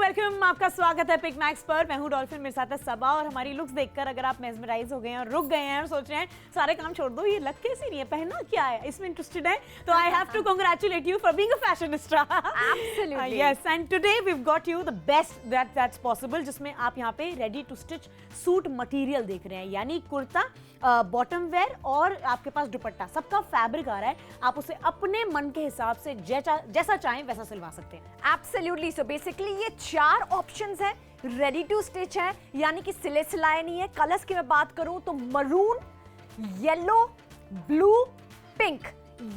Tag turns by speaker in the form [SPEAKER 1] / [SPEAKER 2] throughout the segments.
[SPEAKER 1] Welcome, आपका स्वागत है पिक मैक्स पर। मैं हूं डॉल्फिन, मेरे साथ है सबा। और हमारी लुक्स देखकर अगर आप मेस्मराइज हो गए हैं और रुक गए हैं और सोच रहे हैं सारे काम छोड़ दो, ये लग कैसी नहीं है, पहनना क्या है, इसमें इंटरेस्टेड है, तो I have to congratulate you for being a fashionista.
[SPEAKER 2] Absolutely.
[SPEAKER 1] Yes, and today we have got you the best that's possible, जिसमें आप यहाँ पे ready to stitch suit material देख रहे हैं, यानी कुर्ता, बॉटम वेयर और आपके पास दुपट्टा, सबका फैब्रिक आ रहा है। आप उसे अपने मन के हिसाब से जैसा चाहें वैसा सिलवा सकते हैं।
[SPEAKER 2] एब्सोल्युटली। सो बेसिकली ये 4 ऑप्शंस है, रेडी टू स्टिच है, यानी कि सिले सिलाए नहीं है। कलर्स की मैं बात करूं तो मरून, येलो, ब्लू, पिंक,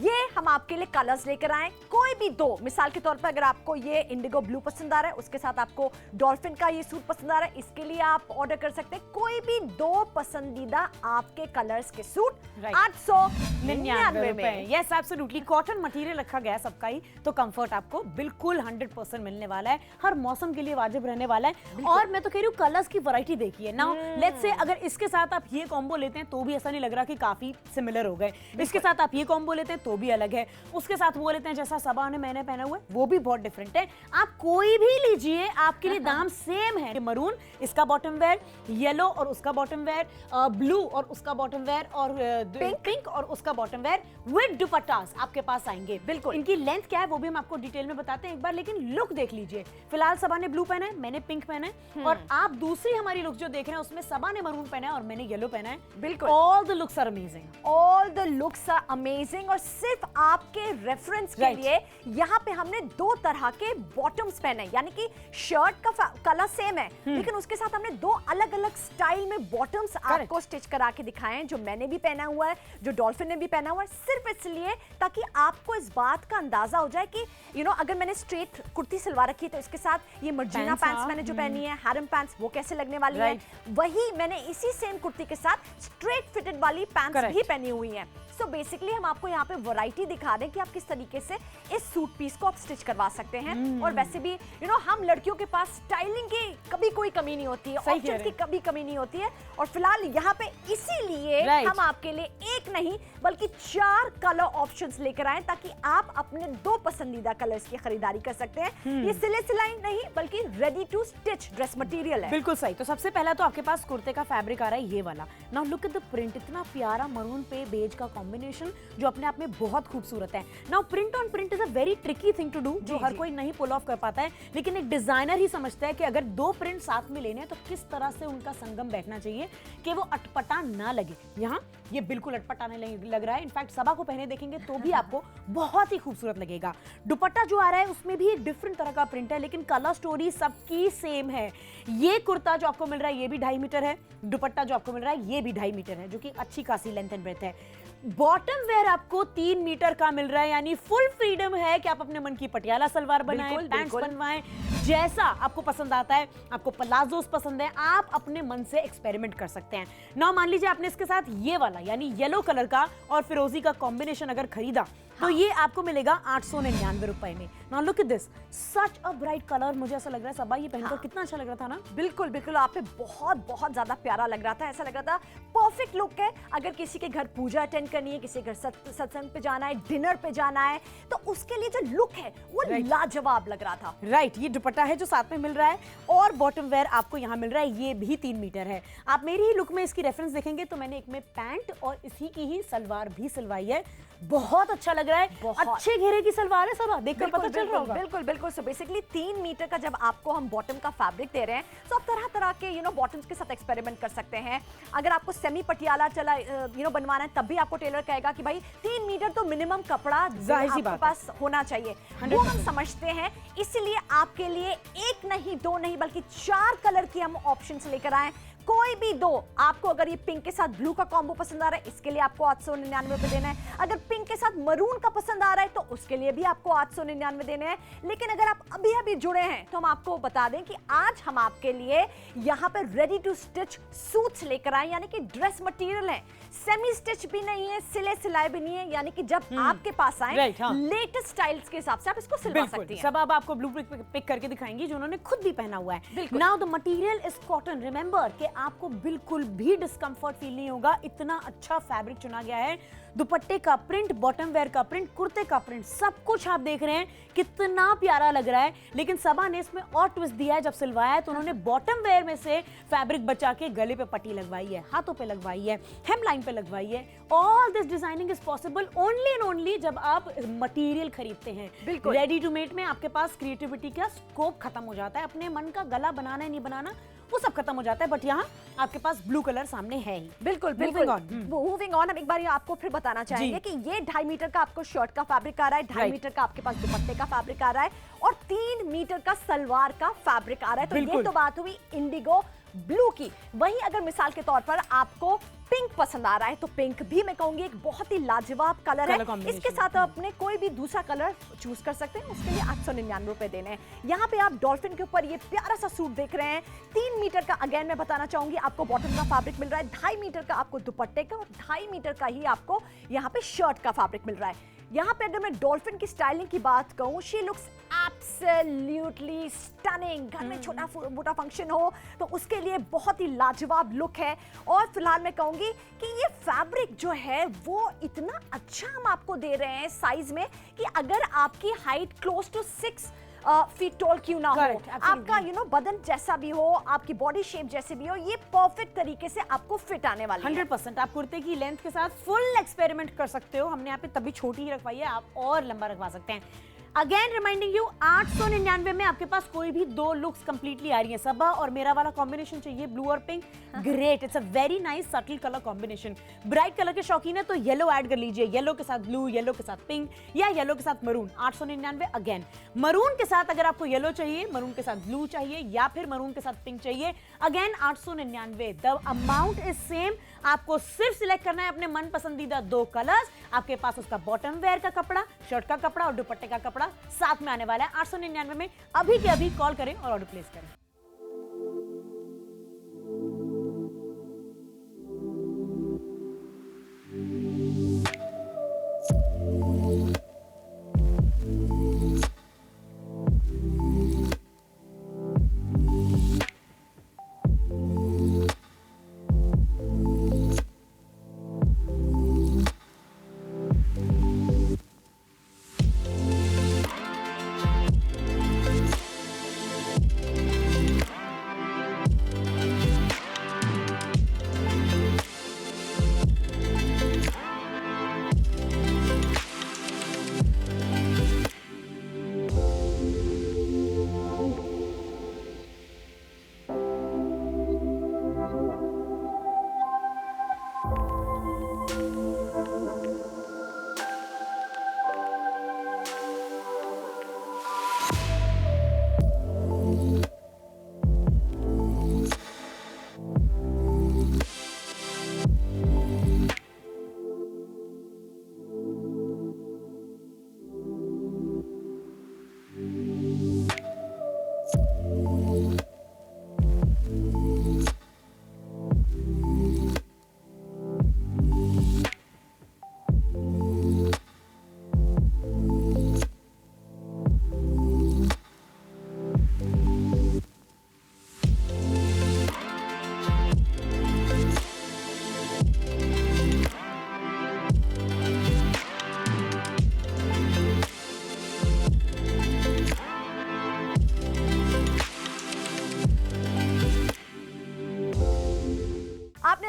[SPEAKER 2] ये हम आपके लिए कलर्स लेकर आए। कोई भी दो, मिसाल के तौर पर अगर आपको ये इंडिगो ब्लू पसंद आ रहा है, उसके साथ आपको डॉल्फिन का ये सूट पसंद आ रहा है, इसके लिए आप ऑर्डर कर सकते हैं। कोई भी दो पसंदीदा आपके कलर्स के सूट 899 में।
[SPEAKER 1] Yes, absolutely. कॉटन मटेरियल रखा गया है सबका ही, तो कंफर्ट आपको बिल्कुल 100% मिलने वाला है, हर मौसम के लिए वाजिब रहने वाला है। और मैं तो कह रही हूँ कलर्स की वैरायटी देखिए ना। लेट्स से अगर इसके साथ आप ये कॉम्बो लेते हैं तो भी ऐसा नहीं लग रहा कि काफी सिमिलर हो गए, इसके साथ आप ये कॉम्बो लेते हैं तो भी अलग है, उसके साथ वो लेते हैं जैसा सबा ने मैंने पहना हुआ है वो भी बहुत डिफरेंट है। आप कोई भी लीजिए, आपके लिए दाम सेम है। मरून इसका बॉटम वेयर, येलो और उसका बॉटम वेयर, ब्लू और उसका बॉटम वेयर, और पिंक और उसका बॉटम वेयर विद दुपट्टास आपके पास आएंगे। बिल्कुल, इनकी लेंथ क्या है वो भी हम आपको डिटेल में बताते हैं एक बार, लेकिन लुक देख लीजिए। फिलहाल सबा ने ब्लू पहना है, मैंने पिंक पहना है, और आप दूसरी हमारी लुक जो देख रहे हैं उसमें सबा ने मरून पहना है और मैंने येलो पहना है।
[SPEAKER 2] बिल्कुल,
[SPEAKER 1] all the looks are amazing,
[SPEAKER 2] all the looks are amazing. और सिर्फ आपके रेफरेंस के लिए यहाँ पे हमने 2 तरह के बॉटम्स पहने, यानी कि शर्ट का कलर सेम है, लेकिन उसके साथ हमने 2 अलग अलग स्टाइल में बॉटम्स आपको स्टिच करा के दिखाए हैं, जो मैंने भी पहना हुआ है, जो डॉल्फिन ने भी पहना हुआ है, सिर्फ इसलिए ताकि आपको इस बात का अंदाजा हो जाए कि अगर मैंने स्ट्रेट कुर्ती सिलवा रखी है तो इसके साथ ये मर्जीना पैंट्स मैंने जो पहनी है, हैरम पैंट्स, वो कैसे लगने वाली है। वही मैंने इसी सेम कुर्ती के साथ स्ट्रेट फिटेड वाली पैंट्स भी पहनी हुई है। सो बेसिकली हम आपको यहाँ पे वैरायटी दिखा रहे हैं कि आप किस तरीके से इस सूट पीस को आप स्टिच करवा सकते हैं। और वैसे भी हम लड़कियों के पास स्टाइलिंग की कभी कोई कमी नहीं होती है, ऑप्शंस की कभी कमी नहीं होती है। और फिलहाल यहाँ पे इसीलिए हम आपके लिए एक नहीं बल्कि 4 कलर ऑप्शंस लेकर आए, ताकि आप अपने 2 पसंदीदा कलर्स की खरीदारी कर सकते हैं। ये सिले सिलाई नहीं बल्कि ready to stitch dress material है।
[SPEAKER 1] बिल्कुल सही। तो सबसे पहला तो आपके पास कुर्ते का फैब्रिक आ रहा है ये वाला। Now look at the print, इतना प्यारा मरून पे बेज का कॉम्बिनेशन जो अपने आप में बहुत खूबसूरत है। Now print on print is a very tricky thing to do, जो हर कोई नहीं पुल ऑफ कर पाता है, लेकिन एक डिजाइनर ही समझता है कि अगर 2 प्रिंट साथ में लेने हैं तो किस तरह से उनका संगम बैठना चाहिए कि वो अटपटा ना लगे। यहाँ ये बिल्कुल अटपटा नहीं लग रहा है, इनफैक्ट सबा को पहने देखेंगे तो भी आपको बहुत ही खूबसूरत लगेगा। दुपट्टा जो आ रहा है उसमें भी एक डिफरेंट तरह का प्रिंट है, लेकिन कलर स्टोरी सबकी सेम है। ये कुर्ता जो आपको मिल रहा है ये भी 2.5 मीटर है, दुपट्टा जो आपको मिल रहा है ये भी 2.5 मीटर है, जो कि अच्छी खासी लेंथ एंड ब्रेथ है। बॉटम वेयर आपको 3 मीटर का मिल रहा है, यानी फुल फ्रीडम है कि आप अपने मन की पटियाला सलवार बनाएं, पैंट्स बनवाएं, जैसा आपको पसंद आता है। आपको प्लाजोस पसंद है, आप अपने मन से एक्सपेरिमेंट कर सकते हैं। नाउ मान लीजिए आपने इसके साथ ये वाला यानी येलो कलर का और फिरोजी का कॉम्बिनेशन अगर खरीदा तो ये आपको मिलेगा 899 रुपए में। Now look at this, such a bright colour. मुझे ऐसा लग रहा है सबा ये पहनकर कितना अच्छा लग रहा था ना।
[SPEAKER 2] बिल्कुल बिल्कुल, आप पे बहुत बहुत ज्यादा प्यारा लग रहा था, ऐसा लग रहा था परफेक्ट लुक है। अगर किसी के घर पूजा अटेंड करनी है, किसी के घर सत्संग पे जाना है, डिनर पे जाना है, तो उसके लिए जो लुक है वो लाजवाब लग रहा था।
[SPEAKER 1] राइट, ये दुपट्टा है जो साथ में मिल रहा है, और बॉटम वेयर आपको यहाँ मिल रहा है, ये भी 3 मीटर है। आप मेरी ही लुक में इसकी रेफरेंस देखेंगे तो मैंने एक में पैंट और इसी की ही सलवार भी सिलवाई है। बहुत अच्छा लग रहा है, अच्छे घेरे की सलवार है, सब देखकर पता चल रहा होगा।
[SPEAKER 2] बिल्कुल बिल्कुल। सो बेसिकली 3 मीटर का जब आपको हम बॉटम का फैब्रिक दे रहे हैं तो आप तरह तरह के बॉटम्स के साथ एक्सपेरिमेंट कर सकते हैं। अगर आपको सेमी पटियाला बनवाना है तब भी आपको टेलर कहेगा कि भाई 3 मीटर तो मिनिमम कपड़ा आपके पास होना चाहिए, वो हम समझते हैं। इसलिए आपके लिए 1 नहीं 2 नहीं बल्कि 4 कलर की हम ऑप्शंस लेकर आए। कोई भी 2, आपको अगर ये पिंक के साथ ब्लू का कॉम्बो पसंद आ रहा है इसके लिए आपको 899 रुपए देना है। अगर पिंक के साथ मरून का पसंद आ रहा है तो उसके लिए भी आपको 899 देने हैं। लेकिन अगर आप अभी अभी जुड़े हैं तो हम आपको बता दें कि आज हम आपके लिए यहाँ पे रेडी टू स्टिच सूट्स लेकर आए, यानी कि ड्रेस मटेरियल है, सेमी स्टिच भी नहीं है, सिले सिलाए भी नहीं है, यानी कि जब आपके पास आए लेटेस्ट स्टाइल्स के हिसाब से आप इसको सिलवा सकती हैं।
[SPEAKER 1] सब अब आपको ब्लू पिक करके दिखाएंगी जो उन्होंने खुद भी पहना हुआ है। Now the material is cotton. Remember कि आपको बिल्कुल भी डिस्कंफर्ट फील नहीं होगा, इतना अच्छा फैब्रिक चुना गया है। दुपट्टे का प्रिंट, बॉटम वेयर का प्रिंट, कुर्ते का प्रिंट, सब कुछ आप देख रहे हैं कितना प्यारा लग रहा है। लेकिन सबा ने इसमें और ट्विस्ट दिया है, जब सिलवाया है तो उन्होंने बॉटम वेयर में से फैब्रिक बचा के गले पे पट्टी लगवाई है, हाथों पे लगवाई है, हेम लाइन पे लगवाई है। All this designing is possible only and only जब आप मटेरियल खरीदते हैं।
[SPEAKER 2] बिल्कुल।
[SPEAKER 1] रेडी टू मेड में आपके पास क्रिएटिविटी का स्कोप खत्म हो जाता है, अपने मन का गला बनाना है नहीं बनाना वो सब खत्म हो जाता है। बट यहाँ आपके पास ब्लू कलर सामने है ही।
[SPEAKER 2] बिल्कुल बिल्कुल। मूविंग ऑन, हम एक बार आपको फिर बताना चाहेंगे कि ये 2.5 मीटर का आपको शर्ट का फैब्रिक आ रहा है, 2.5 मीटर का आपके पास दुपट्टे का फैब्रिक आ रहा है और 3 मीटर का सलवार का फैब्रिक आ रहा है। तो ये तो बात हुई इंडिगो ब्लू की। वहीं अगर मिसाल के तौर पर आपको पिंक पसंद आ रहा है तो पिंक भी मैं कहूंगी एक बहुत ही लाजवाब कलर है। इसके साथ आप अपने कोई भी दूसरा कलर चूज कर सकते हैं, उसके लिए 899 रुपए देने हैं। यहाँ पे आप डॉल्फिन के ऊपर ये प्यारा सा सूट देख रहे हैं, 3 मीटर का। अगेन मैं बताना चाहूंगी आपको बॉटम का फैब्रिक मिल रहा है, 2.5 मीटर का आपको दुपट्टे का और 2.5 मीटर का ही आपको यहाँ पे शर्ट का फैब्रिक मिल रहा है। यहाँ पे अगर मैं डॉल्फिन की स्टाइलिंग की बात कहूँ, शी लुक्स एब्सोल्युटली स्टनिंग। घर में छोटा मोटा फंक्शन हो तो उसके लिए बहुत ही लाजवाब लुक है। और फिलहाल मैं कहूंगी कि ये फैब्रिक जो है वो इतना अच्छा हम आपको दे रहे हैं साइज में कि अगर आपकी height close to 6 feet tall क्यों ना हो, आपका बदन जैसा भी हो, आपकी बॉडी शेप जैसे भी हो, ये परफेक्ट तरीके से आपको फिट आने वाली है।
[SPEAKER 1] 100% आप कुर्ते की लेंथ के साथ फुल एक्सपेरिमेंट कर सकते हो। हमने यहाँ पे तभी छोटी ही रखवाई है, आप और लंबा रखवा सकते हैं। अगेन रिमाइंडिंग यू, 899 में आपके पास कोई भी 2 लुक्स कंप्लीटली आ रही है। सबा और मेरा वाला कॉम्बिनेशन चाहिए ब्लू और pink, great, it's a very nice subtle colour combination. Bright colour के शौकीन है तो येलो ऐड कर लीजिए, येलो के साथ ब्लू, येलो के साथ पिंक या येलो के साथ मरून। 899 अगेन। मरून के साथ अगर आपको येलो चाहिए, मरून के साथ ब्लू चाहिए या फिर मरून के साथ पिंक चाहिए, again 899। The amount is same. आपको सिर्फ सिलेक्ट करना है अपने मन पसंदीदा 2 कलर्स। आपके पास उसका बॉटम वेयर का कपड़ा, शर्ट का कपड़ा और दुपट्टे का कपड़ा साथ में आने वाला है। 899 में अभी के अभी कॉल करें और ऑर्डर प्लेस करें।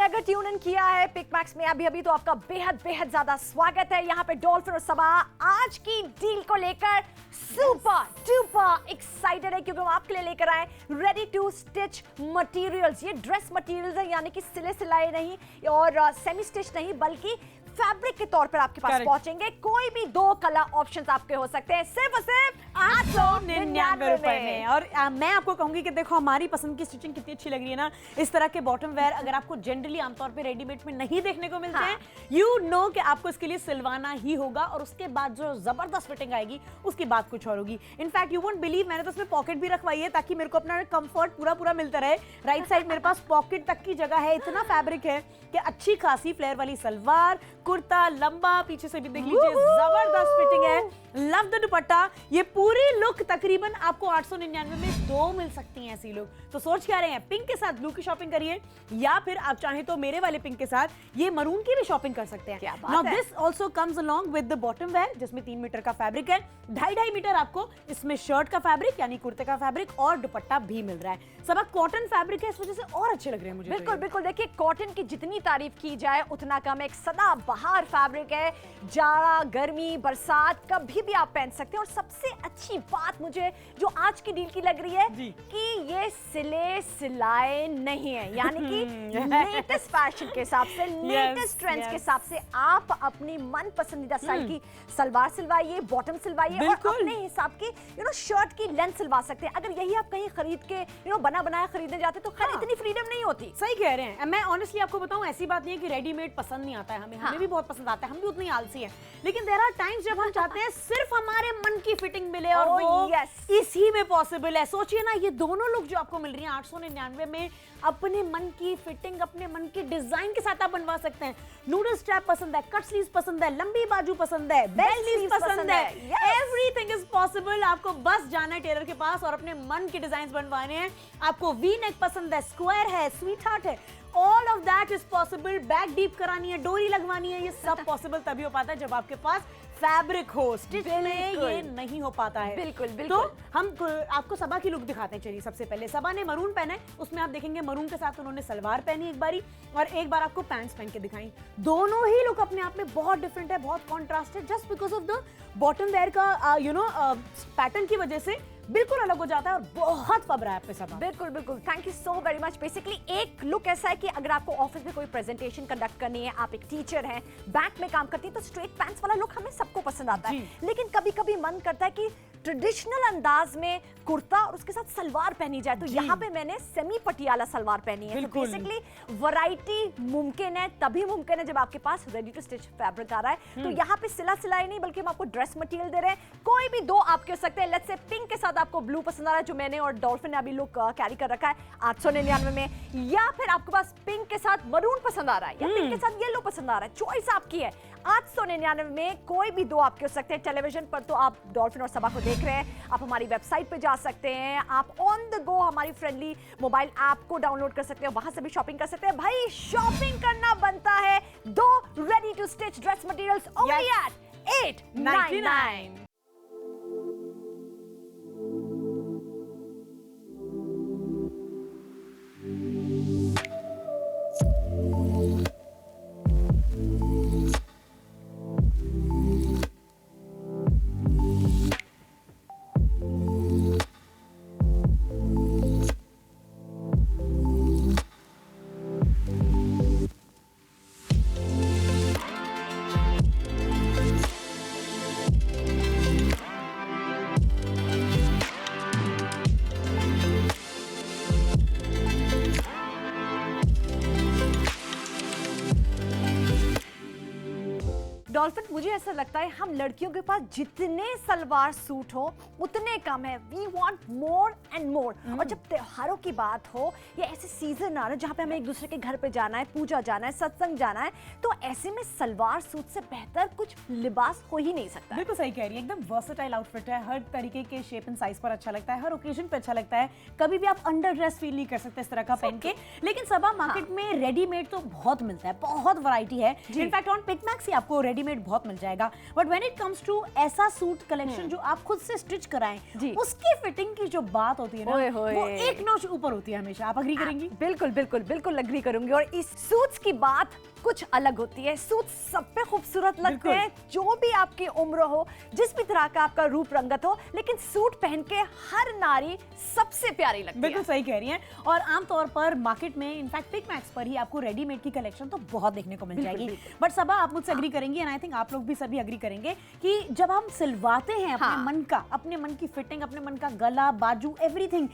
[SPEAKER 2] अगर ट्यून इन किया है पिक मैक्स में अभी तो आपका बेहद बेहद ज्यादा स्वागत है। यहाँ पे डॉल्फिन और सबा आज की डील को लेकर सुपर डुपर एक्साइटेड है क्योंकि हम आपके लिए लेकर आए रेडी टू स्टिच मटेरियल्स। ये ड्रेस मटेरियल्स है, यानी कि सिले सिलाए नहीं और सेमी स्टिच नहीं बल्कि फैब्रिक के तौर पर आपके पास पहुंचेंगे। कोई भी 2 कलर ऑप्शंस आपके हो सकते हैं सिर्फ और सिर्फ 899
[SPEAKER 1] रुपए में। और मैं आपको कहूंगी कि देखो हमारी पसंद की स्टिचिंग कितनी अच्छी लग रही है ना। इस तरह के बॉटम वेयर अगर आपको जनरली आमतौर पे रेडीमेड में नहीं देखने को मिलते हैं, यू नो कि आपको इसके लिए सिलवाना ही होगा और उसके बाद जो जबरदस्त फिटिंग आएगी उसकी बात कुछ और होगी। इनफैक्ट यू वोंट बिलीव, मैंने तो उसमें पॉकेट भी रखवाई है ताकि मेरे को अपना कंफर्ट पूरा मिलता रहे। राइट साइड मेरे पास पॉकेट तक की जगह है, इतना फैब्रिक है कि अच्छी खासी फ्लेयर वाली सलवार, कुर्ता लंबा, पीछे से भी देख लीजिए जबरदस्त फिटिंग है। लव द दुपट्टा। ये पूरी लुक तकरीबन आपको 899 में 2 मिल सकती हैं ऐसी लुक। तो सोच क्या रहे हैं, पिंक के साथ ब्लू की शॉपिंग करिए, या फिर आप चाहें तो मेरे वाले पिंक के साथ ये मरून की भी शॉपिंग कर सकते हैं।
[SPEAKER 2] क्या बात
[SPEAKER 1] नाउ
[SPEAKER 2] है।
[SPEAKER 1] This also comes along with the bottom wear, जिसमें 3 मीटर का फैब्रिक है, 2.5 मीटर आपको इसमें शर्ट का फैब्रिक यानी कुर्ते का फैब्रिक और दुपट्टा भी मिल रहा है। सब कॉटन फैब्रिक है, इस वजह से और अच्छे लग रहे हैं मुझे।
[SPEAKER 2] बिल्कुल बिल्कुल, देखिए कॉटन की जितनी तारीफ की जाए उतना कम है। एक सदाबहार फैब्रिक है, जाड़ा गर्मी बरसात कभी भी आप पहन सकते हैं। और सबसे अच्छी बात मुझे जो आज की डील की लग रही है कि ये सिले सिलाए नहीं है, यानी कि लेटेस्ट फैशन के हिसाब से, लेटेस्ट ट्रेंड्स के हिसाब से आप अपनी मन पसंदीदा स्टाइल की सलवार सिलवाइए, बॉटम सिलवाइए और अपने हिसाब की शर्ट की लेंथ सिलवा सकते हैं। अगर यही आप कहीं खरीद के बना बनाया खरीदने जाते तो खैर इतनी फ्रीडम नहीं होती।
[SPEAKER 1] सही कह रहे हैं। मैं ऑनेस्टली आपको बताऊं, ऐसी बात नहीं है कि रेडीमेड पसंद नहीं आता है हमें, हमें भी बहुत पसंद आता है, हम भी उतने आलसी हैं। लेकिन देयर आर टाइम्स जब हम चाहते हैं सिर्फ हमारे मन की फिटिंग मिले, और वो इसी में पॉसिबल है। सोचिए ना, ये दोनों लुक जो आपको मिल रही है 899 में, अपने मन की फिटिंग, अपने मन की डिजाइन के साथ आप बनवा सकते हैं। नूडल स्ट्रैप पसंद है, कट स्लीव्स पसंद है, लंबी बाजू पसंद है, बेल स्लीव्स पसंद है, एवरीथिंग इज पॉसिबल। आपको बस जाना है टेलर के पास और अपने मन की डिजाइन बनवाने हैं। आपको वी नेक पसंद है, स्क्वायर है, स्वीट हार्ट है, all of that is possible. Back deep करानी है, डोरी लगवानी है, ये सब पॉसिबल तभी हो पाता है जब आपके पास फैब्रिक हो। स्टिच में ये नहीं हो पाता है।
[SPEAKER 2] बिल्कुल बिल्कुल।
[SPEAKER 1] तो हम आपको सबा की लुक दिखाते हैं। चलिए, सबसे पहले सबा ने मरून पहना है, उसमें आप देखेंगे मरून के साथ उन्होंने सलवार पहनी एक बारी, और एक बार आपको पैंट्स पहन के दिखाई। दोनों ही लुक अपने आप में बहुत डिफरेंट है, बहुत कॉन्ट्रास्ट है, just because of the bottom wear का पैटर्न की वजह से बिल्कुल अलग हो जाता है और बहुत फब रहा है आप पे सबा।
[SPEAKER 2] बिल्कुल बिल्कुल, thank you so very much. Basically एक लुक ऐसा है कि अगर आपको ऑफिस में कोई प्रेजेंटेशन कंडक्ट करनी है, आप एक टीचर हैं, बैंक में काम करती हैं, तो स्ट्रेट पैंट्स वाला लुक हमें सबको पसंद आता है। लेकिन कभी कभी मन करता है कि ट्रेडिशनल अंदाज में कुर्ता और उसके साथ सलवार पहनी जाए। तो यहाँ पे मैंने सेमी पटियाला सलवार पहनी है। तो बेसिकली वैरायटी मुमकिन है, तभी मुमकिन है जब आपके पास रेडी टू स्टिच फैब्रिक आ रहा है। तो यहाँ पे सिला सिलाई नहीं, बल्कि हम आपको ड्रेस मटेरियल दे रहे हैं। कोई भी 2 आपके हो सकते हैं। लेट्स से पिंक के साथ आपको ब्लू पसंद आ रहा है, जो मैंने और डॉल्फिन ने अभी लुक कैरी कर रखा है 899 में, या फिर आपके पास पिंक के साथ मरून पसंद आ रहा है, या पिंक के साथ येलो पसंद आ रहा है, चॉइस आपकी है। 899 में कोई भी 2 आपके हो सकते हैं। टेलीविजन पर तो आप डॉल्फिन और सबा को देख रहे हैं, आप हमारी वेबसाइट पे जा सकते हैं, आप ऑन द गो हमारी फ्रेंडली मोबाइल ऐप को डाउनलोड कर सकते हैं, वहां से भी शॉपिंग कर सकते हैं। भाई शॉपिंग करना बनता है 2 ready to stitch dress materials only at 899। Dolphin, मुझे ऐसा लगता है हम लड़कियों के पास जितने सलवार सूट हो उतने कम है। We want more and more. और जब त्योहारों की बात हो या ऐसे सीजन आ रहा है जहाँ पे हमें एक दूसरे के घर पे जाना है, पूजा जाना है, सत्संग जाना है, तो ऐसे में सलवार सूट से बेहतर कुछ लिबास हो ही नहीं सकता।
[SPEAKER 1] बिल्कुल सही कह रही है, एकदम वर्सेटाइल आउटफिट है, हर तरीके के शेप एंड साइज पर अच्छा लगता है, हर ओकेजन पे अच्छा लगता है। कभी भी आप अंडर ड्रेस फील नहीं कर सकते इस तरह का पहन के। लेकिन सबा मार्केट में रेडीमेड तो बहुत मिलता है, बहुत वैरायटी है। इनफैक्ट ऑन पिकमैक्स ही आपको रेडीमेड बहुत मिल जाएगा। But when it comes to ऐसा सूट कलेक्शन जो आप खुद से स्टिच कराएं, उसकी फिटिंग की जो बात होती है ना, वो एक नॉच ऊपर होती है हमेशा। आप अग्री करेंगी?
[SPEAKER 2] बिल्कुल बिल्कुल बिल्कुल अग्री करूंगी। और इस सूट्स की बात कुछ अलग होती है। सूट सब पे खूबसूरत लगते हैं, जो भी आपकी उम्र हो, जिस भी तरह का आपका रूप रंगत हो, लेकिन सूट पहन के हर नारी सबसे प्यारी लगती है।
[SPEAKER 1] बिल्कुल सही कह रही हैं। और आमतौर पर मार्केट में, इनफैक्ट पिकमैक्स पर ही आपको रेडीमेड की कलेक्शन तो बहुत देखने को मिल जाएगी। बट सबा, आप मुझसे अग्री करेंगी, एंड आई थिंक आप लोग भी सभी अग्री करेंगे कि जब हम सिलवाते हैं अपने मन का, अपने मन की फिटिंग, अपने मन का गला, बाजू, एवरीथिंग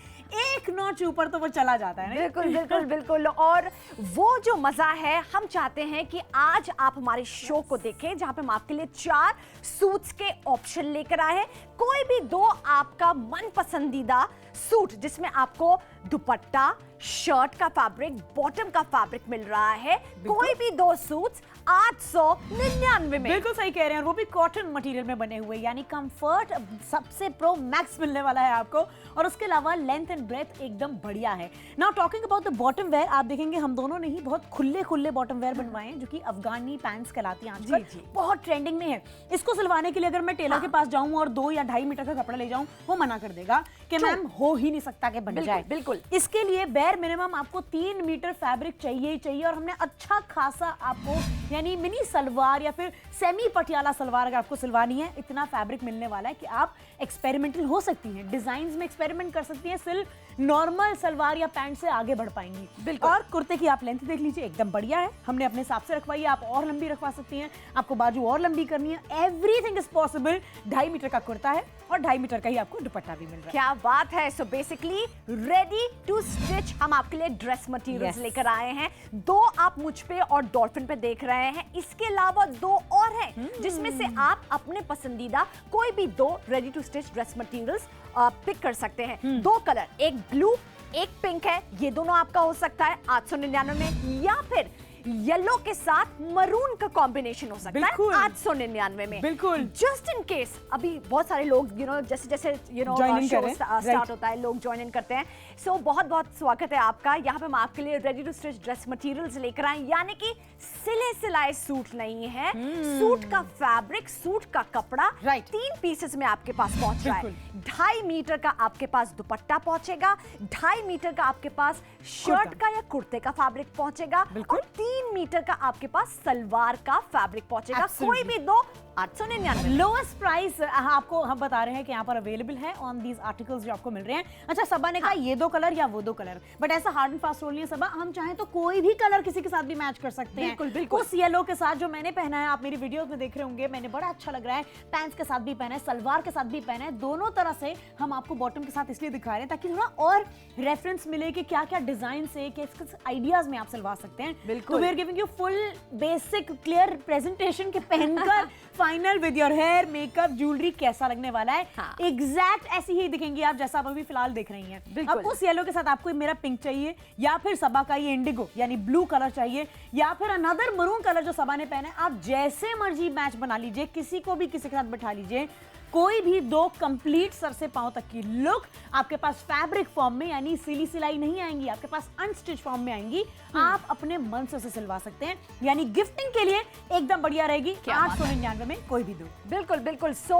[SPEAKER 1] एक नॉच ऊपर तो वो चला जाता है।
[SPEAKER 2] बिल्कुल बिल्कुल बिल्कुल। और वो जो मजा है, हम चाहते हैं कि आज आप हमारे शो को देखें, जहां पे हम आपके लिए 4 सूट्स के ऑप्शन लेकर आए हैं। कोई भी 2 आपका मन पसंदीदा सूट जिसमें आपको दुपट्टा, शर्ट का फैब्रिक, बॉटम का फैब्रिक मिल रहा है। कोई भी दो सूट्स 899 में।
[SPEAKER 1] बिल्कुल सही कह रहे हैं, वो भी कॉटन मटेरियल में बने हुए, यानी कंफर्ट सबसे प्रो मैक्स मिलने वाला है आपको, और उसके अलावा लेंथ एंड ब्रेथ एकदम बढ़िया है। Now talking about the bottom wear, आप देखेंगे हम दोनों ने ही बहुत खुले खुले बॉटम वेयर बनवाए हैं, जो कि अफगानी पैंट्स कहलाती हैं आजकल, बहुत ट्रेंडिंग में है। इसको सिलवाने के लिए अगर मैं टेलर के पास जाऊं और 2 या 2.5 मीटर का कपड़ा ले जाऊं, वो मना कर देगा कि मैम हो ही नहीं सकता कि बन जाए।
[SPEAKER 2] बिल्कुल।
[SPEAKER 1] इसके लिए बेयर मिनिमम आपको 3 मीटर फैब्रिक चाहिए ही चाहिए, और हमने अच्छा खासा आपको यानी मिनी सलवार या फिर सेमी पटियाला सलवार अगर आपको सिलवानी है, इतना फैब्रिक मिलने वाला है कि आप एक्सपेरिमेंटल हो सकती हैं, डिजाइन्स में एक्सपेरिमेंट कर सकती हैं, सिर्फ नॉर्मल सलवार या पैंट से आगे बढ़ पाएंगी।
[SPEAKER 2] बिल्कुल।
[SPEAKER 1] और कुर्ते की आप लेंथ देख लीजिए, एकदम बढ़िया है, हमने अपने हिसाब से रखवाई है, आप और लंबी रखवा सकती हैं, आपको बाजू और लंबी करनी है, एवरीथिंग इज पॉसिबल। 2.5 मीटर का कुर्ता है और 2.5 मीटर का ही आपको दुपट्टा भी मिल रहा है।
[SPEAKER 2] क्या बात है। So basically ready to stitch हम आपके लिए ड्रेस मटेरियल्स लेकर आए हैं। 2 आप मुझ पे और डॉल्फिन पे देख रहे हैं, इसके अलावा 2 और हैं जिसमें से आप अपने पसंदीदा कोई भी 2 ready to stitch dress materials pick कर सकते हैं। 2 कलर, एक ब्लू एक पिंक है, ये दोनों आपका हो सकता है 899 में, या फिर येलो के साथ मरून का कॉम्बिनेशन हो सकता है 899 में।
[SPEAKER 1] बिल्कुल।
[SPEAKER 2] जस्ट इन केस अभी बहुत सारे लोग जैसे जैसे शो स्टार्ट होता है, लोग ज्वाइन इन करते हैं। सो बहुत बहुत स्वागत है आपका। यहाँ पे हम आपके लिए ready to stitch dress materials लेकर आए, यानी कि सिले सिलाए सूट नहीं है, सूट का फैब्रिक, सूट का कपड़ा 3 पीसेस में आपके पास पहुंच रहा है। 2.5 मीटर का आपके पास दुपट्टा पहुंचेगा, 2.5 मीटर का आपके पास शर्ट का या कुर्ते का फैब्रिक पहुंचेगा, और 3 मीटर का आपके पास सलवार का फैब्रिक पहुंचेगा। कोई भी 2 899।
[SPEAKER 1] लोएस्ट प्राइस आपको हम बता रहे हैं कि यहाँ पर अवेलेबल है ऑन दीज आर्टिकल्स जो आपको मिल रहे हैं। अच्छा, सबा ने कहा ये 2 कलर या वो 2 कलर, बट ऐसा हार्ड एंड फास्ट रूल नहीं है सबा, हम चाहें तो कोई भी कलर किसी के साथ भी मैच कर सकते हैं।
[SPEAKER 2] बिल्कुल।
[SPEAKER 1] उस येलो के साथ जो मैंने पहना है, आप मेरी वीडियोस में देख रहे होंगे, मैंने बड़ा अच्छा लग रहा है, पैंट्स के साथ भी पहना है, सलवार के साथ भी पहना है, दोनों तरह से हम आपको बॉटम के साथ इसलिए दिखा रहे हैं ताकि थोड़ा और रेफरेंस मिले कि क्या क्या डिजाइन से किस आइडियाज में आप सिलवा सकते हैं।
[SPEAKER 2] बिल्कुल।
[SPEAKER 1] तो we are giving you full basic clear presentation के पहनकर final with your hair, makeup, jewellery कैसा लगने वाला है। एग्जैक्ट ऐसी ही दिखेंगी आप जैसा आप अभी फिलहाल देख रही हैं। अब उस येलो के साथ आपको मेरा पिंक चाहिए, या फिर सबा का ये इंडिगो यानी ब्लू कलर चाहिए, या फिर अनदर मरून कलर जो सबा ने पहना है, आप जैसे मर्जी मैच बना लीजिए, किसी को भी किसी के साथ बैठा लीजिए। कोई भी 2 कंप्लीट सर से पांव तक की लुक आपके पास फैब्रिक फॉर्म में, यानी सिली सिलाई नहीं आएंगी, आपके पास अनस्टिच फॉर्म में आएंगी। आप अपने मन से उसे सिलवा सकते हैं, यानी गिफ्टिंग के लिए एकदम बढ़िया रहेगी। 899 में कोई भी 2।
[SPEAKER 2] बिल्कुल बिल्कुल। सो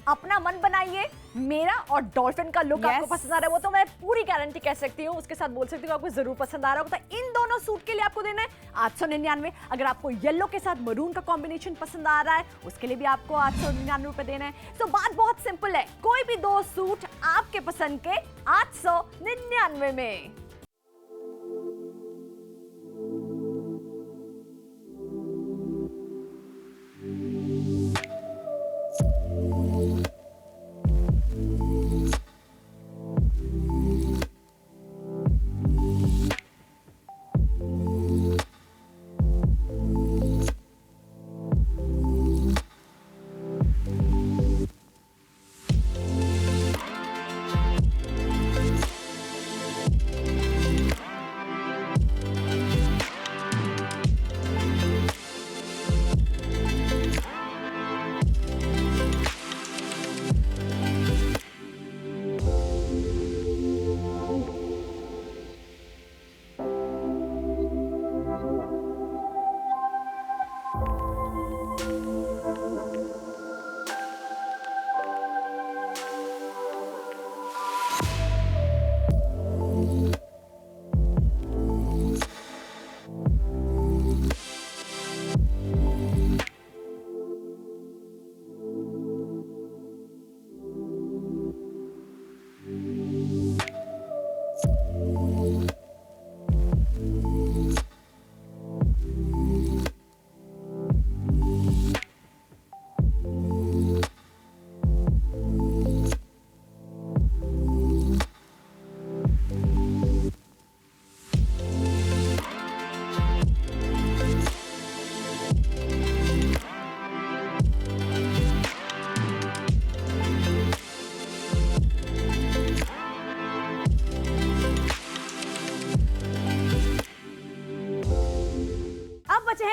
[SPEAKER 2] अपना मन बनाइए। मेरा और डॉल्फिन का लुक आपको पसंद आ रहा है, वो तो मैं पूरी गारंटी कह सकती हूँ, उसके साथ बोल सकती हूँ आपको जरूर पसंद आ रहा होगा। तो इन दोनों सूट के लिए आपको देना है 899। अगर आपको येलो के साथ मरून का कॉम्बिनेशन पसंद आ रहा है, उसके लिए भी आपको 899 रुपए देना है। सो बात बहुत सिंपल है, कोई भी 2 सूट आपके पसंद के 899 में।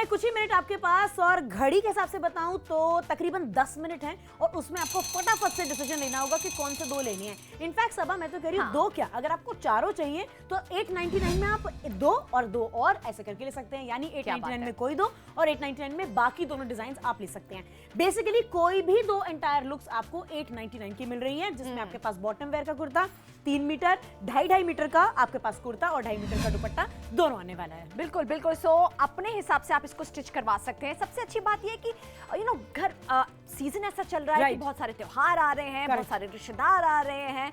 [SPEAKER 1] हैं कुछ ही मिनट आपके पास और घड़ी के हिसाब से बताऊं तो तकरीबन 10 मिनट हैं और उसमें आपको फटाफट से डिसीजन लेना होगा कि कौन से 2 लेनी है। इनफैक्ट सबा मैं तो कह रही हूँ 2 क्या, अगर आपको चारों चाहिए तो 899 में आप 2 और 2 और ऐसे करके ले सकते हैं, यानी 899 में कोई 2 और 899 में बाकी दोनों डिजाइन आप ले सकते हैं। बेसिकली कोई भी 2 एंटायर लुक्स आपको 899 की मिल रही है, जिसमें आपके पास बॉटम वेयर का कुर्ता 3 मीटर, 2.5 मीटर का आपके पास कुर्ता और 2.5 मीटर का दुपट्टा दोनों आने वाला है।
[SPEAKER 2] बिल्कुल बिल्कुल। सो अपने हिसाब से आप इसको स्टिच करवा सकते हैं। सबसे अच्छी बात ये कि घर सीजन ऐसा चल रहा है कि बहुत सारे त्योहार आ रहे हैं, बहुत सारे रिश्तेदार आ रहे हैं,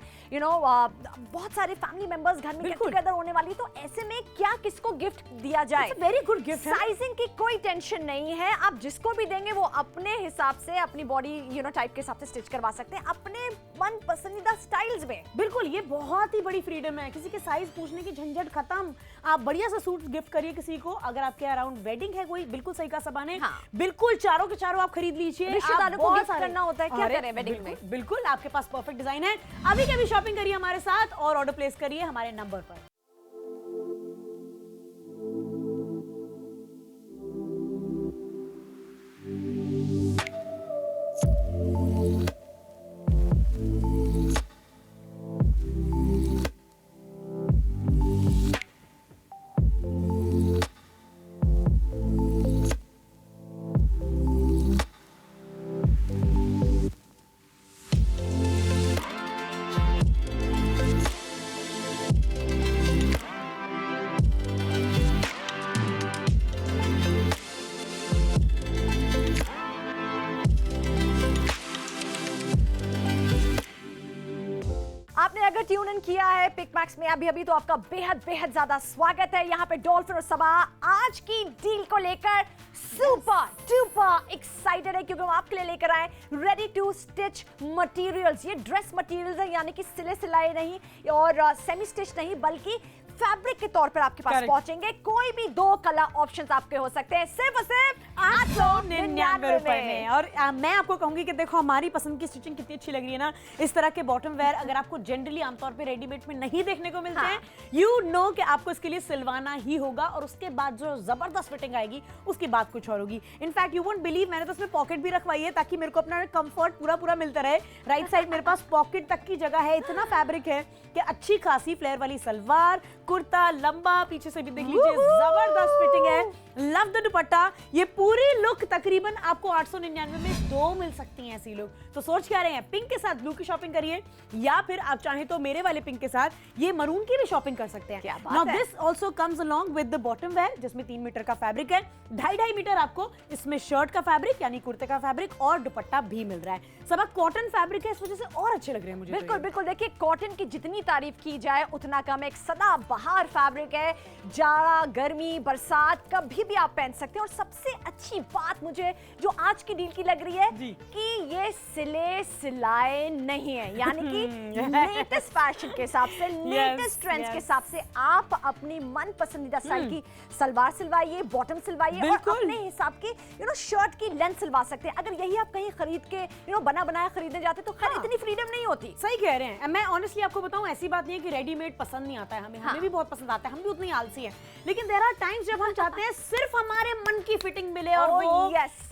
[SPEAKER 2] बहुत सारे फैमिली मेंबर्स घर में गेट टुगेदर होने वाली, तो ऐसे में क्या किसको गिफ्ट दिया जाए?
[SPEAKER 1] Very good gift.
[SPEAKER 2] साइजिंग की कोई टेंशन नहीं है, आप जिसको भी देंगे वो अपने हिसाब से अपनी बॉडी टाइप के हिसाब से स्टिच करवा सकते हैं अपने मन पसंदीदा स्टाइल्स में।
[SPEAKER 1] बिल्कुल, ये बहुत ही बड़ी फ्रीडम है, किसी के साइज पूछने की झंझट खत्म। आप बढ़िया सा सूट गिफ्ट करिए किसी को, अगर आपके अराउंड वेडिंग है कोई, बिल्कुल सही कहा सबा ने। बिल्कुल चारों के चारों आप खरीद लीजिए,
[SPEAKER 2] रिश्तेदारों को गिफ्ट करना होता है, क्या करें वेडिंग में।
[SPEAKER 1] बिल्कुल आपके पास परफेक्ट डिजाइन है। अभी के अभी शॉपिंग करिए हमारे साथ और ऑर्डर प्लेस करिए हमारे नंबर पर।
[SPEAKER 2] आपने अगर ट्यून इन किया है पिक मैक्स में अभी तो आपका बेहद बेहद ज्यादा स्वागत है। यहाँ पे डॉल्फिन और सबा आज की डील को लेकर सुपर डुपर एक्साइटेड है, क्योंकि हम आपके लिए लेकर आए रेडी टू स्टिच मटेरियल्स। ये ड्रेस मटेरियल्स है, यानी कि सिले सिलाए नहीं और सेमी स्टिच नहीं, बल्कि फैब्रिक के तौर पर आपके पास पहुंचेंगे। कोई भी 2 कलर ऑप्शंस आपके हो सकते हैं सिर्फ और सिर्फ 899
[SPEAKER 1] रुपए में। और मैं आपको कहूंगी कि देखो हमारी पसंद की स्टिचिंग कितनी अच्छी लग रही है ना। इस तरह के बॉटम वेयर अगर आपको जनरली आमतौर पे रेडीमेड में नहीं देखने को मिलते हैं, यू नो कि आपको इसके लिए सिलवाना ही होगा और उसके बाद जो जबरदस्त फिटिंग आएगी उसकी बात कुछ और होगी। इनफैक्ट यू वोंट बिलीव, मैंने तो उसमें पॉकेट भी रखवाई है ताकि मेरे को अपना कंफर्ट पूरा मिलता रहे। राइट साइड मेरे पास पॉकेट तक की जगह है, इतना फैब्रिक है कि अच्छी खासी फ्लेयर वाली सलवार, कुर्ता लंबा, पीछे से भी देख लीजिए जबरदस्त फिटिंग है। लव द दुपट्टा। ये पूरी लुक तकरीबन आपको 899 में 2 मिल सकती हैं ऐसी लुक। तो सोच क्या रहे हैं, पिंक के साथ ब्लू की शॉपिंग करिए, या फिर आप चाहें तो मेरे वाले पिंक के साथ ये मरून की भी शॉपिंग कर सकते हैं। Now this also comes along with the bottom wear, जिसमें 3 मीटर का फैब्रिक है, 2.5 मीटर आपको इसमें शर्ट का फैब्रिक यानी कुर्ते का फैब्रिक और दुपट्टा भी मिल रहा है। सब कॉटन फैब्रिक है, इस वजह से और अच्छे लग रहे हैं मुझे।
[SPEAKER 2] बिल्कुल बिल्कुल। देखिए कॉटन की जितनी तारीफ की जाए उतना कम। एक सदाबहार फैब्रिक है, जाड़ा गर्मी बरसात कभी भी आप पहन सकते हैं। और सबसे अच्छी बात मुझे जो आज की डील की लग रही है कि ये सिले सिलाए नहीं है, यानी कि लेटेस्ट फैशन के हिसाब से, लेटेस्ट ट्रेंड्स के हिसाब से आप अपनी मन पसंदीदा स्टाइल की सलवार सिलवाइए, बॉटम सिलवाइए और अपने हिसाब की शर्ट की लेंथ सिलवा सकते हैं। अगर यही आप कहीं खरीद के बना बनाया खरीदने जाते तो खैर इतनी फ्रीडम नहीं होती।
[SPEAKER 1] सही कह रहे हैं। मैं ऑनेस्टली आपको बताऊं, ऐसी बात नहीं है कि रेडीमेड पसंद नहीं आता है हमें भी बहुत पसंद आता है, हम भी उतनी आलसी हैं। लेकिन देयर आर टाइम्स जब हम चाहते हैं सिर्फ हमारे मन की फिटिंग मिले और वो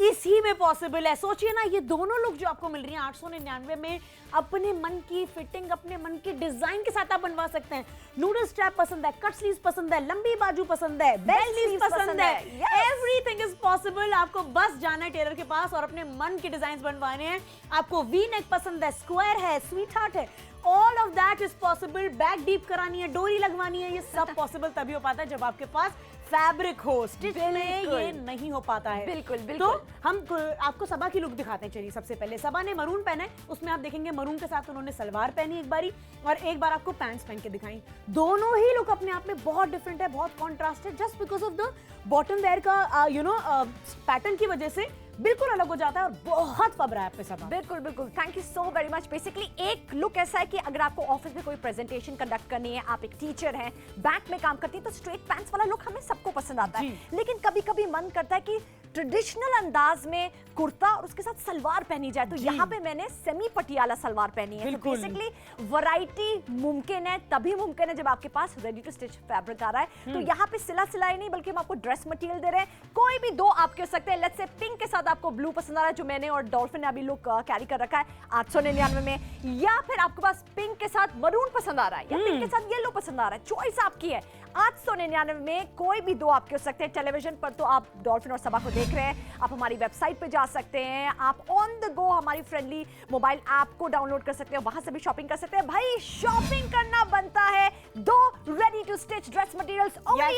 [SPEAKER 1] इसी में पॉसिबल है। सोचिए ना, ये दोनों लुक जो आपको मिल रही है 899 में, अपने मन की फिटिंग, अपने मन की डिजाइन के साथ आप बनवा सकते हैं। नूडल स्ट्रैप पसंद है, कट स्लीव्स पसंद है, लंबी बाजू पसंद है, बेल स्लीव्स पसंद है, एवरीथिंग इज पॉसिबल। आपको बस जाना है टेलर के पास और अपने मन की डिजाइन बनवाने हैं। आपको वी नेक पसंद है, स्क्वायर है, स्वीट हार्ट है, all of that is possible. Back deep करानी है, डोरी लगवानी है, ये सब पॉसिबल तभी हो पाता है जब आपके पास फैब्रिक हो। स्टिच में ये नहीं हो पाता है।
[SPEAKER 2] बिल्कुल बिल्कुल।
[SPEAKER 1] तो हम आपको सबा की लुक दिखाते हैं। चलिए, सबसे पहले सबा ने मरून पहना है, उसमें आप देखेंगे मरून के साथ उन्होंने सलवार पहनी एक बारी और एक बार आपको पैंट्स पहन के दिखाई। दोनों ही लुक अपने आप में बहुत डिफरेंट है, बहुत कॉन्ट्रास्ट है, just because of the bottom wear का पैटर्न की वजह से बिल्कुल अलग हो जाता है और बहुत फबरा है आप पे सब।
[SPEAKER 2] बिल्कुल बिल्कुल, thank you so very much. Basically एक लुक ऐसा है कि अगर आपको ऑफिस में कोई प्रेजेंटेशन कंडक्ट करनी है, आप एक टीचर हैं, बैंक में काम करती है, तो स्ट्रेट पैंट्स वाला लुक हमें सबको पसंद आता है। लेकिन कभी कभी मन करता है कि ट्रेडिशनल अंदाज में कुर्ता और उसके साथ सलवार पहनी जाए, तो यहाँ पे मैंने सेमी पटियाला सलवार पहनी है। तो बेसिकली वैरायटी मुमकिन है, तभी मुमकिन है जब आपके पास रेडी टू स्टिच फैब्रिक आ रहा है। तो यहाँ पे सिला सिलाई नहीं, बल्कि हम आपको ड्रेस मटेरियल दे रहे हैं। कोई भी दो आप कह सकते हैं। लेट्स से पिंक के साथ आपको ब्लू पसंद आ रहा है, जो मैंने और डॉल्फिन ने अभी लुक कैरी कर रखा है 899 में, या फिर आपके पास पिंक के साथ मरून पसंद आ रहा है, या पिंक के साथ येलो पसंद आ रहा है, चॉइस आपकी है। 899 में कोई भी दो आप कह सकते हैं। टेलीविजन पर तो आप डॉल्फिन और सबा को देख रहे हैं, आप हमारी वेबसाइट पे जा सकते हैं, आप ऑन द गो हमारी फ्रेंडली मोबाइल ऐप को डाउनलोड कर सकते हैं, वहां से भी शॉपिंग कर सकते हैं। भाई शॉपिंग करना बनता है दो ready to stitch dress materials only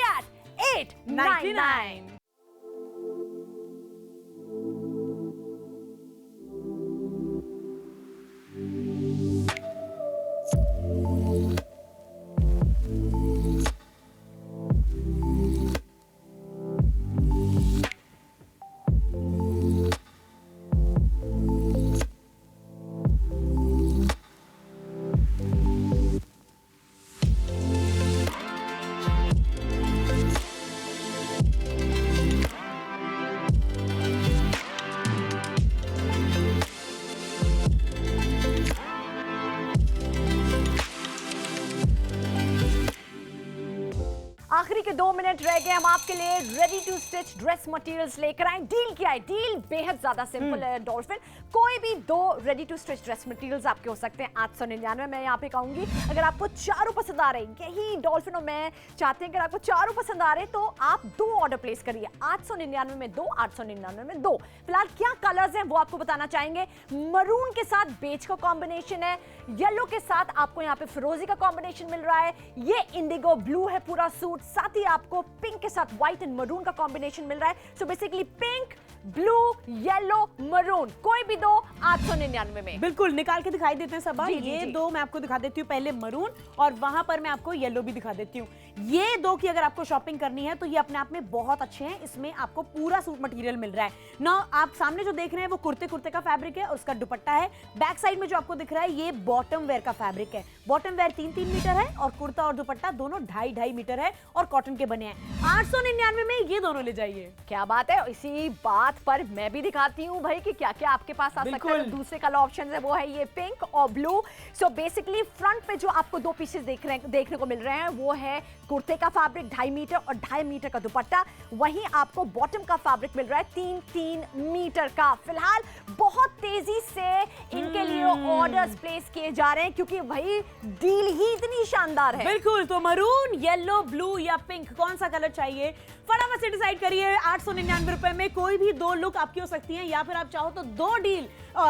[SPEAKER 2] at 899। आखिरी के 2 मिनट रह गए, हम आपके लिए ready to stitch dress materials लेकर आए। डील क्या है? डील बेहद ज्यादा सिंपल है डॉल्फिन। कोई भी दो ready to stitch dress materials आपके हो सकते हैं 899। मैं यहाँ पे कहूंगी अगर आपको चारों पसंद आ रहे हैं, यही डॉल्फिन और मैं चाहते हैं, अगर आपको चारों पसंद आ रहे हैं तो आप दो ऑर्डर प्लेस करिए। 899 में दो, 899 में दो। फिलहाल क्या कलर्स हैं वो आपको बताना चाहेंगे। मरून के साथ बेज का कॉम्बिनेशन है, येलो के साथ आपको यहाँ पे फिरोजी का कॉम्बिनेशन मिल रहा है, ये इंडिगो ब्लू है पूरा सूट, साथ ही आपको पिंक के साथ व्हाइट एंड मरून का कॉम्बिनेशन मिल रहा है। So basically pink, blue, yellow, maroon, कोई भी दो 899 में।
[SPEAKER 1] बिल्कुल निकाल के दिखाई देते हैं सबा।
[SPEAKER 2] जी, जी,
[SPEAKER 1] ये
[SPEAKER 2] जी।
[SPEAKER 1] दो मैं आपको दिखा देती हूँ, पहले मरून और वहां पर मैं आपको येलो भी दिखा देती हूँ। ये दो की अगर आपको शॉपिंग करनी है तो ये अपने आप में बहुत अच्छे हैं। इसमें आपको पूरा सूट मटेरियल मिल रहा है ना। आप सामने जो देख रहे हैं वो कुर्ते का फैब्रिक है और उसका दुपट्टा है। बैक साइड में जो आपको दिख रहा है ये बॉटम वेयर का फैब्रिक है। बॉटम वेयर 3-3 मीटर है और कुर्ता और दुपट्टा दोनों 2.5 मीटर है और कॉटन के बने हैं। 899 में ये दोनों ले जाइए।
[SPEAKER 2] क्या बात है। इसी बात पर मैं भी दिखाती हूँ भाई कि क्या क्या आपके पास आ सकता है। दूसरे कलर ऑप्शन है वो है ये पिंक और ब्लू। सो बेसिकली फ्रंट पे जो आपको दो पीसेस देखने को मिल रहे हैं वो है कुर्ते का फैब्रिक 2.5 मीटर और 2.5 मीटर का दुपट्टा। वहीं आपको बॉटम का फैब्रिक मिल रहा है 3-3 मीटर का। फिलहाल बहुत तेजी से इनके लिए ऑर्डर्स प्लेस किए जा रहे हैं क्योंकि भाई डील ही इतनी शानदार है।
[SPEAKER 1] बिल्कुल, तो मरून, येलो, ब्लू या पिंक कौन सा कलर चाहिए फटाफट से डिसाइड करिए। 899 रुपए में कोई भी दो लुक आपकी हो सकती है, या फिर आप चाहो तो दो डील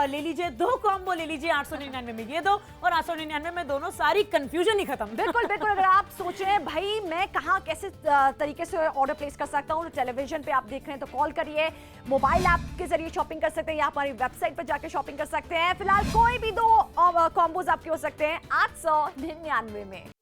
[SPEAKER 1] ले लीजिए, दो कॉम्बो ले लीजिए। 899 में ये दो और 899 में दोनों, सारी कंफ्यूजन ही खत्म।
[SPEAKER 2] बिल्कुल बिल्कुल। अगर आप सोच रहे हैं भाई मैं कहाँ कैसे तरीके से ऑर्डर प्लेस कर सकता हूँ, तो टेलीविजन पे आप देख रहे हैं तो कॉल करिए, मोबाइल ऐप के जरिए शॉपिंग कर सकते हैं या हमारी वेबसाइट पर जाकर शॉपिंग कर सकते हैं। फिलहाल कोई भी दो कॉम्बोज आपके हो सकते हैं 899 में।